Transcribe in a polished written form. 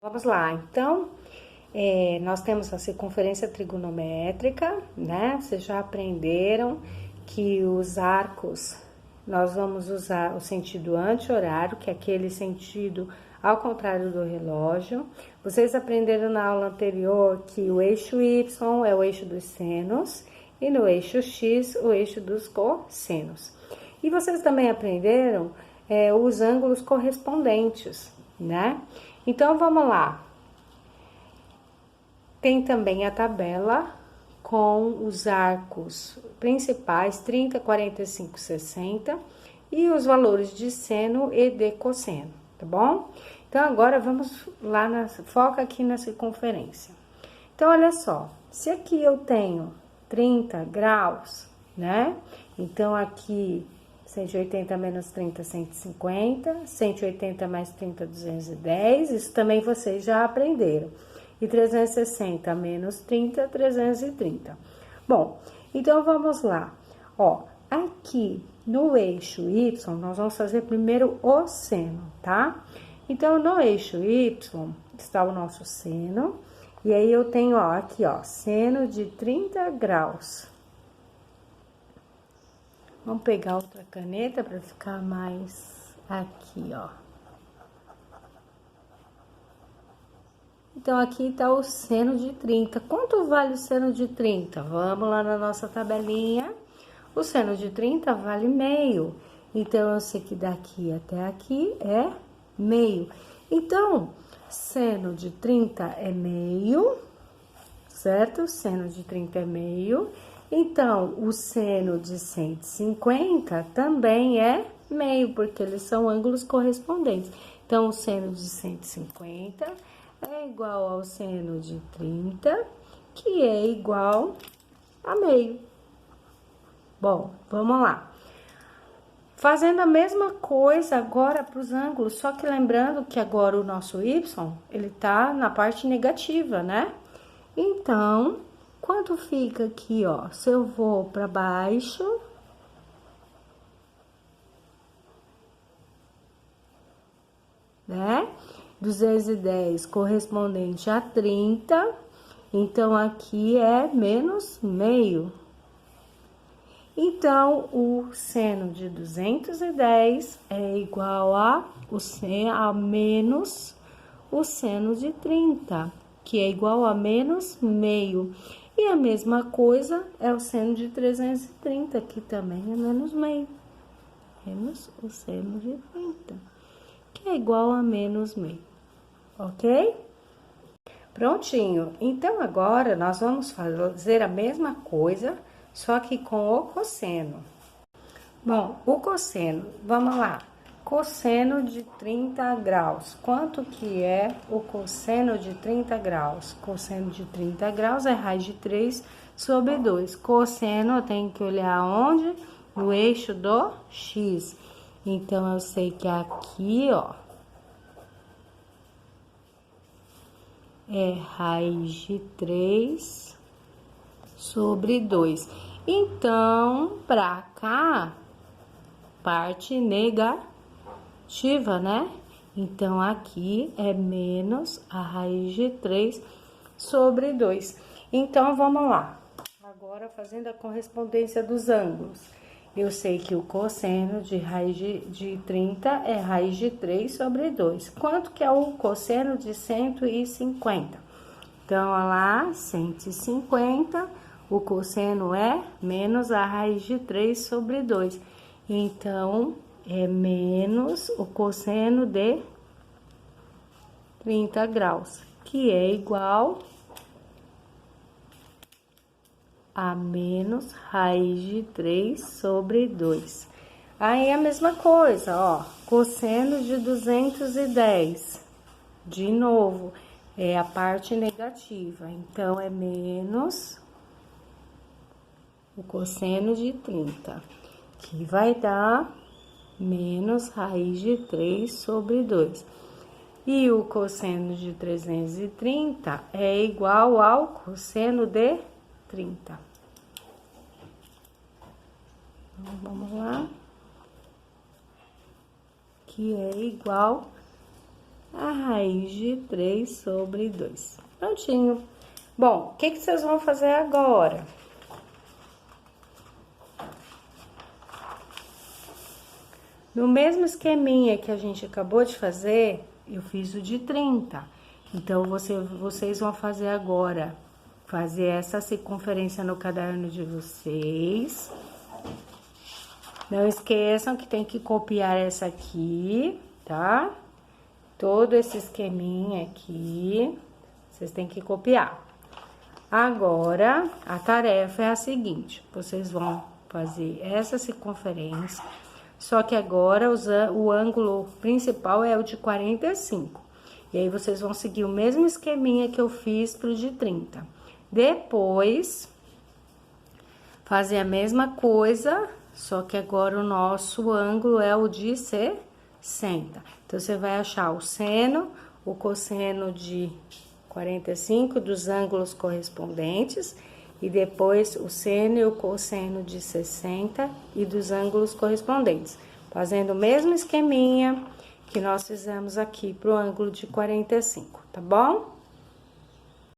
Vamos lá, então, nós temos a circunferência trigonométrica, né? Vocês já aprenderam que os arcos, nós vamos usar o sentido anti-horário, que é aquele sentido ao contrário do relógio. Vocês aprenderam na aula anterior que o eixo Y é o eixo dos senos e no eixo X, o eixo dos cossenos. E vocês também aprenderam os ângulos correspondentes, né? Então, vamos lá. Tem também a tabela com os arcos principais 30, 45, 60 e os valores de seno e de cosseno, tá bom? Então, agora vamos lá, foca aqui na circunferência. Então, olha só, se aqui eu tenho 30 graus, né? Então, aqui 180 menos 30, 150, 180 mais 30, 210, isso também vocês já aprenderam. E 360 menos 30, 330. Bom, então vamos lá. Ó, aqui no eixo Y, nós vamos fazer primeiro o seno, tá? Então, no eixo Y está o nosso seno, e aí eu tenho, ó, aqui, ó, seno de 30 graus. Vamos pegar outra caneta para ficar mais aqui, ó. Então, aqui tá o seno de 30. Quanto vale o seno de 30? Vamos lá na nossa tabelinha. O seno de 30 vale meio. Então, eu sei que daqui até aqui é meio. Então, seno de 30 é meio, certo? Seno de 30 é meio. Então, o seno de 150 também é meio, porque eles são ângulos correspondentes. Então, o seno de 150 é igual ao seno de 30, que é igual a meio. Bom, vamos lá. Fazendo a mesma coisa agora para os ângulos, só que lembrando que agora o nosso Y, ele tá na parte negativa, né? Então, quanto fica aqui, ó? Se eu vou para baixo, né? 210 correspondente a 30, então aqui é menos meio. Então, o seno de 210 é igual a menos o seno de 30, que é igual a menos meio. E a mesma coisa é o seno de 330, que também é menos meio. Menos o seno de 30, que é igual a menos meio. Ok? Prontinho. Então, agora, nós vamos fazer a mesma coisa, só que com o cosseno. Bom, o cosseno, vamos lá. Cosseno de 30 graus. Quanto que é o cosseno de 30 graus? Cosseno de 30 graus é raiz de 3 sobre 2. Cosseno, eu tenho que olhar onde? No eixo do X. Então, eu sei que aqui, ó, é raiz de 3 sobre 2. Então, pra cá, parte negativa, né? Então, aqui é menos a raiz de 3 sobre 2. Então, vamos lá. Agora, fazendo a correspondência dos ângulos. Eu sei que o cosseno de raiz de 30 é raiz de 3 sobre 2. Quanto que é o cosseno de 150? Então, olha lá, 150, o cosseno é menos a raiz de 3 sobre 2. Então, é menos o cosseno de 30 graus, que é igual a menos raiz de 3 sobre 2. Aí, a mesma coisa, ó, cosseno de 210, de novo, é a parte negativa, então, é menos o cosseno de 30, que vai dar menos raiz de 3 sobre 2. E o cosseno de 330 é igual ao cosseno de 30. Então, vamos lá. Que é igual a raiz de 3 sobre 2. Prontinho. Bom, o que vocês vão fazer agora? No mesmo esqueminha que a gente acabou de fazer, eu fiz o de 30. Então, vocês vão fazer agora, fazer essa circunferência no caderno de vocês. Não esqueçam que tem que copiar essa aqui, tá? Todo esse esqueminha aqui, vocês têm que copiar. Agora, a tarefa é a seguinte, vocês vão fazer essa circunferência, só que agora o ângulo principal é o de 45. E aí, vocês vão seguir o mesmo esqueminha que eu fiz pro de 30. Depois, fazer a mesma coisa, só que agora o nosso ângulo é o de 60. Então, você vai achar o seno, o cosseno de 45 dos ângulos correspondentes e depois o seno e o cosseno de 60 e dos ângulos correspondentes. Fazendo o mesmo esqueminha que nós fizemos aqui pro ângulo de 45, tá bom?